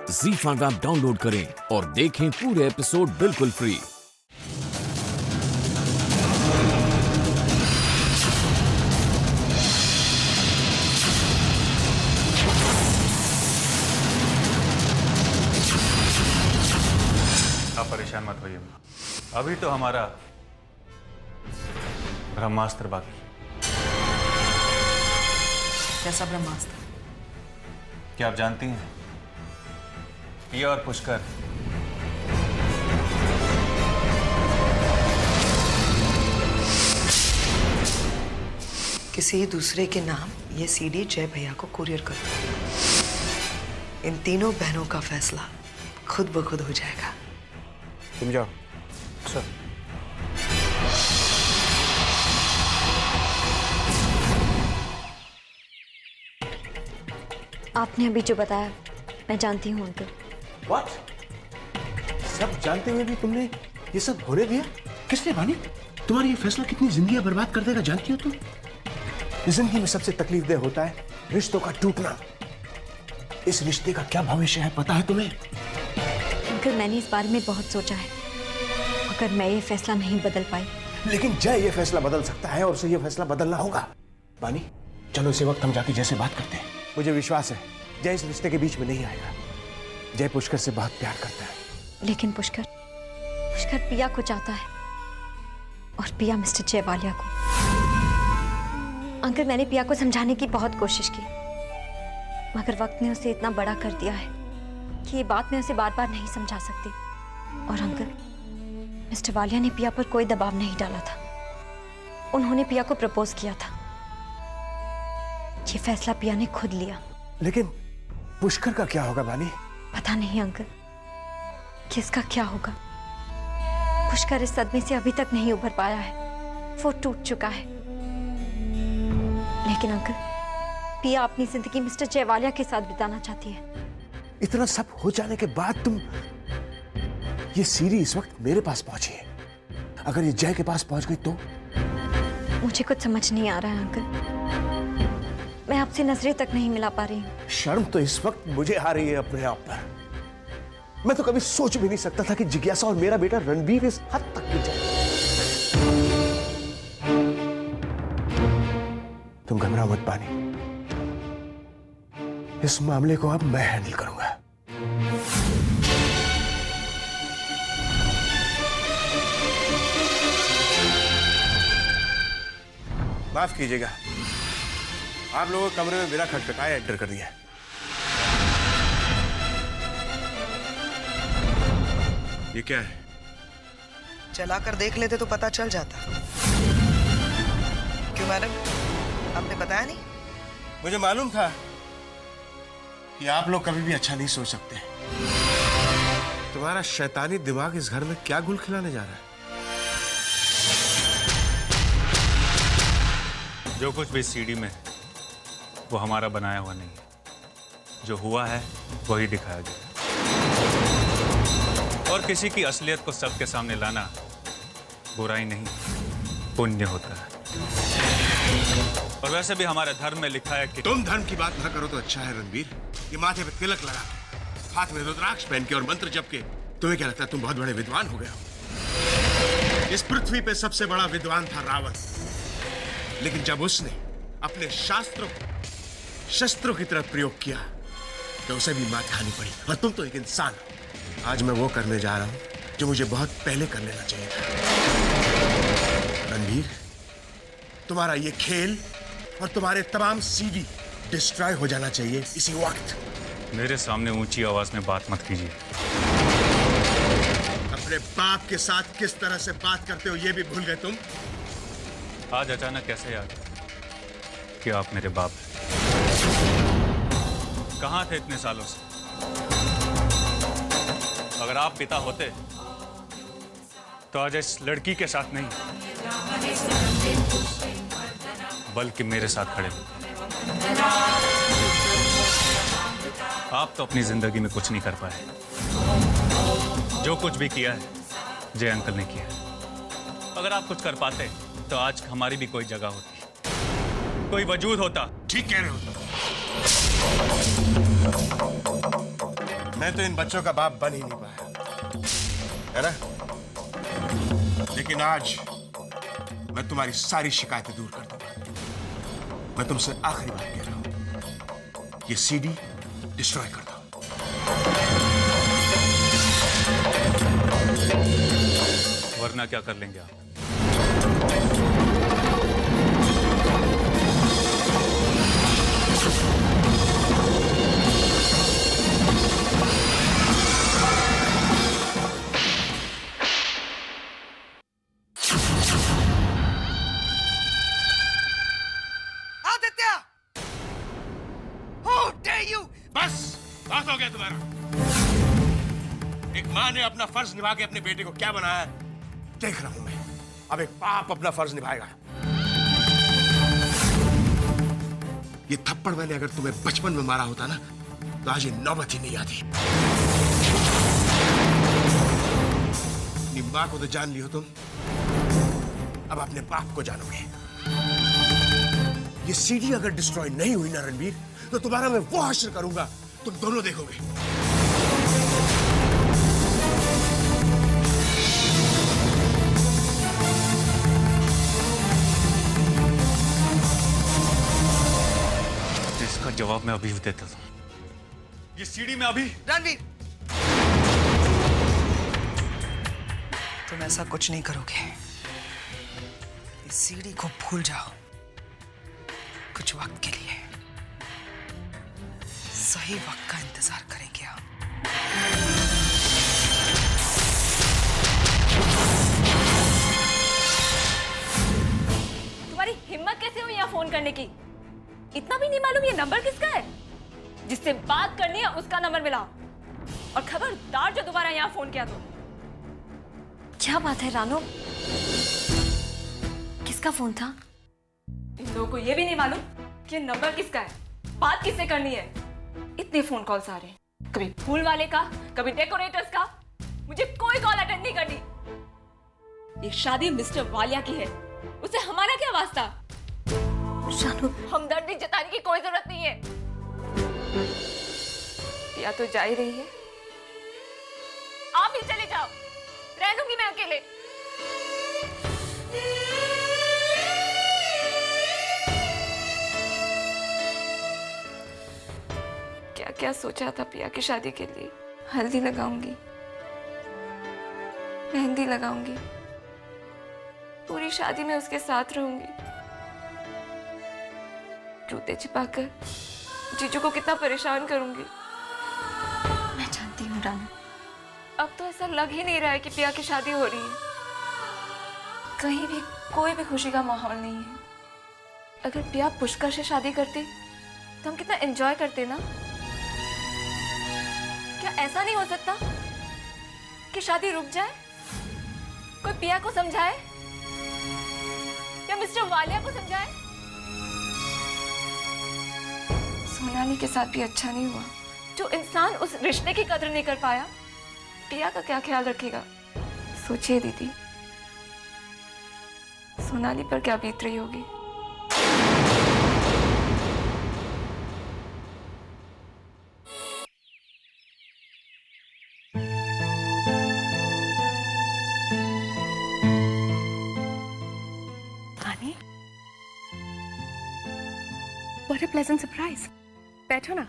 ZEE5 app download करें और देखें पूरे एपिसोड बिल्कुल फ्री। आप परेशान मत होइए, अभी तो हमारा ब्रह्मास्त्र बाकी। कैसा ब्रह्मास्त्र? क्या आप जानती हैं, ये और पुष्कर किसी दूसरे के नाम ये सीडी जय भैया को कुरियर कर दो। इन तीनों बहनों का फैसला खुद ब खुद हो जाएगा। तुम जाओ सर। आपने अभी जो बताया मैं जानती हूँ अंकल। What? सब जानते हुए भी तुमने ये सब होने दिया? किसने भानी? तुम्हारी ये फैसला कितनी जिंदगियां बर्बाद कर देगा जानती हो तुम? इस जिंदगी में सबसे तकलीफदेह होता है रिश्तों का टूटना। इस रिश्ते का क्या भविष्य है पता है तुम्हें? अंकल मैंने इस बारे में बहुत सोचा है। अगर मैं ये फैसला नहीं बदल पाई, लेकिन जय ये फैसला बदल सकता है और उसे ये फैसला बदलना होगा। बानी चलो इसी वक्त हम जाके जय से बात करते हैं। मुझे विश्वास है जय इस रिश्ते के बीच में नहीं आएगा। जय पुष्कर से बहुत प्यार करता है। लेकिन पुष्कर पिया को चाहता है और पिया मिस्टर जयवालिया को। अंकल मैंने पिया को समझाने की बहुत कोशिश की, मगर वक्त ने उसे इतना बड़ा कर दिया है कि ये बात मैं उसे बार बार नहीं समझा सकती। और अंकल मिस्टर वालिया ने पिया पर कोई दबाव नहीं डाला था। उन्होंने पिया को प्रपोज किया था। ये फैसला पिया ने खुद लिया। लेकिन पुष्कर का क्या होगा बानी? पता नहीं अंकल कि इसका क्या होगा। पुष्कर इस सदमे से अभी तक नहीं उभर पाया है, वो टूट चुका है। लेकिन अंकल पिया अपनी जिंदगी मिस्टर जयवालिया के साथ बिताना चाहती है। इतना सब हो जाने के बाद तुम ये सीरी इस वक्त मेरे पास पहुंची है। अगर ये जय के पास पहुंच गई तो? मुझे कुछ समझ नहीं आ रहा है अंकल। मैं आपसे नजरें तक नहीं मिला पा रही हूँ। शर्म तो इस वक्त मुझे आ रही है अपने आप पर। मैं तो कभी सोच भी नहीं सकता था कि जिज्ञासा और मेरा बेटा रणबीर इस हद तक गिर जाए। तुम घबराओ मत बानी, इस मामले को अब मैं हैंडल करूंगा। माफ कीजिएगा, आप लोगों को कमरे में बिना खटखटाए एंटर कर दिया। ये क्या है? चला कर देख लेते तो पता चल जाता। क्यों मैडम, आपने बताया नहीं? मुझे मालूम था कि आप लोग कभी भी अच्छा नहीं सोच सकते। तुम्हारा शैतानी दिमाग इस घर में क्या गुल खिलाने जा रहा है? जो कुछ भी सीडी में वो हमारा बनाया हुआ नहीं है। जो हुआ है वही दिखाया गया। और किसी की असलियत को सबके सामने लाना बुराई नहीं, पुण्य होता है। और वैसे भी हमारे धर्म में लिखा है कि तुम धर्म की बात ना करो तो अच्छा है रणबीर। ये माथे पे तिलक लगा के, हाथ में रुद्राक्ष पहन के और मंत्र जप के तुम्हें क्या लगता है तुम बहुत बड़े विद्वान हो गए हो? इस पृथ्वी पे सबसे बड़ा विद्वान था रावण। लेकिन जब उसने अपने शस्त्रों की तरफ प्रयोग किया तो उसे भी मात खानी पड़ी। और तुम तो एक इंसान हो। आज मैं वो करने जा रहा हूं जो मुझे बहुत पहले कर लेना चाहिए था। रणबीर, तुम्हारा ये खेल और तुम्हारे तमाम सीडी डिस्ट्रॉय हो जाना चाहिए इसी वक्त। मेरे सामने ऊंची आवाज में बात मत कीजिए। अपने बाप के साथ किस तरह से बात करते हो ये भी भूल गए तुम? आज अचानक कैसे याद कि आप मेरे बाप हैं? कहां थे इतने सालों से? अगर आप पिता होते तो आज इस लड़की के साथ नहीं बल्कि मेरे साथ खड़े होते। आप तो अपनी जिंदगी में कुछ नहीं कर पाए। जो कुछ भी किया है जय अंकल ने किया है। अगर आप कुछ कर पाते तो आज हमारी भी कोई जगह होती, कोई वजूद होता। ठीक कह रहे हो। मैं तो इन बच्चों का बाप बन ही नहीं पाया, है ना? लेकिन आज मैं तुम्हारी सारी शिकायतें दूर कर दूंगा। मैं तुमसे आखिरी बार कह रहा हूं, ये सीडी डिस्ट्रॉय कर दो। वरना क्या कर लेंगे आप? बहुत हो गया तुम्हारा। एक माँ ने अपना फर्ज निभा के अपने बेटे को क्या बनाया है देख रहा हूं मैं। अब एक बाप अपना फर्ज निभाएगा। ये थप्पड़ मैंने अगर तुम्हें बचपन में मारा होता ना तो आज ये नौबत ही नहीं आती। अपनी माँ को तो जान ली हो तुम, अब अपने बाप को जानोगे। ये सीडी अगर डिस्ट्रॉय नहीं हुई ना रणवीर, तो तुम्हारा मैं वो हश्र करूंगा तुम दोनों देखोगे। इसका जवाब मैं अभी देता हूं। ये सीडी में अभी। रणवीर, तुम ऐसा कुछ नहीं करोगे। इस सीडी को भूल जाओ कुछ वक्त के लिए। सही वक्त का इंतजार करेंगे हम। तुम्हारी हिम्मत कैसे हुई यहाँ फोन करने की? इतना भी नहीं मालूम ये नंबर किसका है? जिससे बात करनी है उसका नंबर मिला। और खबरदार जो दोबारा यहाँ फोन किया तो। क्या बात है रानो? किसका फोन था? इन लोगों को ये भी नहीं मालूम कि नंबर किसका है, बात किससे करनी है। इतने फोन कॉल्स आ रहे हैं, कभी फूल वाले का, कभी डेकोरेटर्स का। मुझे कोई कॉल अटेंड नहीं करनी। ये शादी मिस्टर वालिया की है, उसे हमारा क्या वास्ता? शानू, हमदर्दी जताने की कोई जरूरत नहीं है। या तो जा ही रही है, आप ही चले जाओ, रह लूंगी मैं अकेले। क्या क्या सोचा था पिया की शादी के लिए। हल्दी लगाऊंगी, मेहंदी लगाऊंगी, पूरी शादी में उसके साथ रहूंगी। जूते छिपाकर जीजू को कितना परेशान करूंगी। मैं जानती हूँ रानू, अब तो ऐसा लग ही नहीं रहा है कि पिया की शादी हो रही है। कहीं भी कोई भी खुशी का माहौल नहीं है। अगर पिया पुष्कर से शादी करती तो हम कितना एंजॉय करते ना। क्या ऐसा नहीं हो सकता कि शादी रुक जाए, कोई पिया को समझाए या मिस्टर वालिया को समझाए? सोनाली के साथ भी अच्छा नहीं हुआ। जो इंसान उस रिश्ते की कदर नहीं कर पाया, पिया का क्या ख्याल रखेगा? सोचिए दीदी, सोनाली पर क्या बीत रही होगी। What a pleasant surprise. बैठो ना।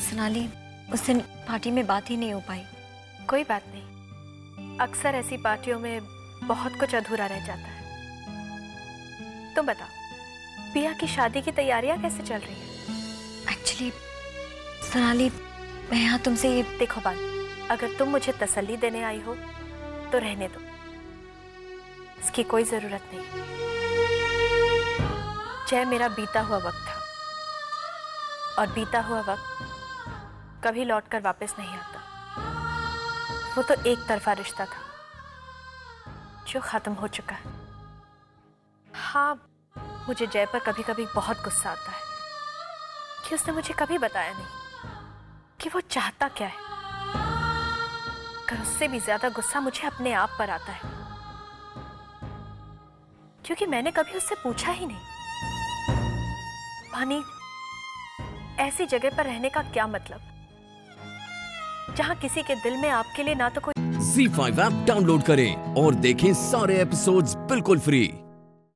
सोनाली, उस दिन पार्टी में बात ही नहीं हो पाई। कोई बात नहीं, अक्सर ऐसी पार्टियों में बहुत कुछ अधूरा रह जाता है। तुम बताओ, पिया की शादी की तैयारियां कैसे चल रही हैं? एक्चुअली सोनाली, मैं यहाँ तुमसे ये देखो बात, अगर तुम मुझे तसल्ली देने आई हो तो रहने दो, इसकी कोई जरूरत नहीं। जय मेरा बीता हुआ वक्त था, और बीता हुआ वक्त कभी लौटकर वापस नहीं आता। वो तो एक तरफा रिश्ता था जो खत्म हो चुका है। हाँ, मुझे जय पर कभी कभी बहुत गुस्सा आता है कि उसने मुझे कभी बताया नहीं कि वो चाहता क्या है। पर उससे भी ज्यादा गुस्सा मुझे अपने आप पर आता है, क्योंकि मैंने कभी उससे पूछा ही नहीं, पानी ऐसी जगह पर रहने का क्या मतलब, जहां किसी के दिल में आपके लिए ना तो कोई ZEE5 ऐप डाउनलोड करें और देखें सारे एपिसोड्स बिल्कुल फ्री।